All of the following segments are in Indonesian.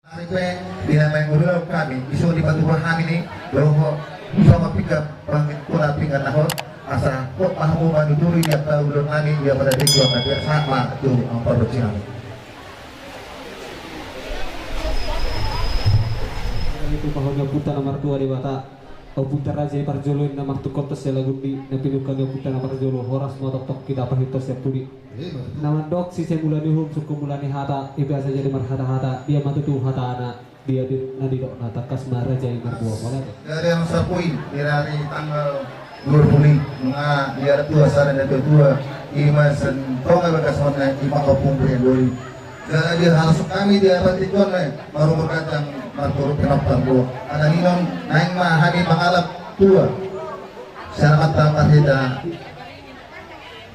Aripe dinamai ulo kami isu di patuhan kami ni bahwa sama pika pangit kura pika nahon asa kok pahamu manuturi dia tahu ulo kami dia pada dikwa nabi sama tu ang perbucinan. Itu pahanya putar nomor 2 di bata au putar raja parjolo na magtukontos sa lagundi na pinukan yung putar na parjolo horas mo tok kita pahitos ya pudi naman dok si semula ni hum suku mulani hata ibasa jadi marhata-hata dia matutu hata anak dia di nadidok na takas maraja yang berbuah wala Dari yang sapui dari tanggal 20 mga dia tua sana dan tua iman sentonga bekas mana iman kopung beri dan dia halus kami dia patikon baru berkatang marturu penopang buah ada hinom naing mah hani mangalap tua selamat tamat kita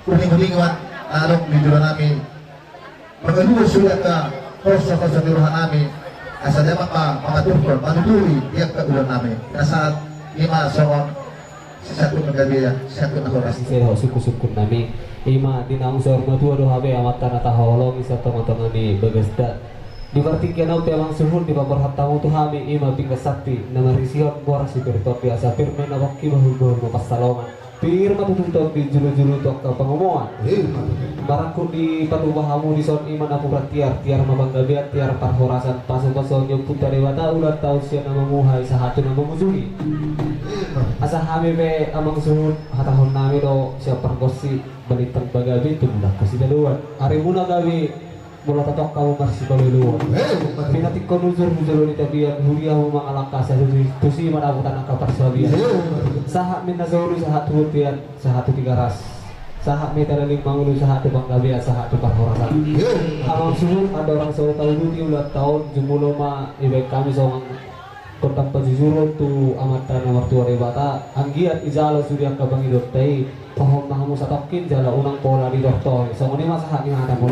kuning-kuningan alok di dulu nami mengenai sudah ke kosa-kosa di rumah nami asalnya maka turun manuturi tiap ke ulang nami saat lima soal satu negara satu negara saya suku-suku nami ima dinaung sorma tua do habe amat tanah taholong isa tong-tong ni bagasda di partikian au tewang suhun di babor hatamu tu hami ima bingkas sakti nama risiot boras spiritual biasa firman awaki bahul pasalongan pir matutuntog di julu-julu tok ke pengomongan barangku di patubahamu di son iman aku tiar mabangga biar tiar parhorasan pasung-pasung yung puta dewata ulat tau siya na mamuhay sa hatu na mamuzuli asa hami be amang suhun hatahon nami do siya pargosi balitang bagabi tumulak kasi daluan hari muna gabi mula tatok kamu marsi baluluan pinatik ko nuzur-nuzur ni tabian huliya mo mga langka sa tusi manabutan ang kaparsabian sahak min nazuru sa hatu tiyan sa hatu tigaras sahak may talaling mangulo sa hatu banggabi at sa hatu parhorasan amang suhun ada orang sa taon duti ulat taon jumulo ma ibig kami sa mga kontang pajujuro tu amatan nomor 2 rebata anggiat izalo sudia kabangidot tay pahom na mo sa tokin jala unang pola di doktor so ngani masaha ni hata mo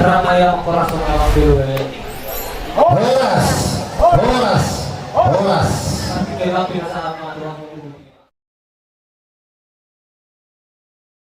Ramai yang koras sama dulu Horas. Kita lapin sama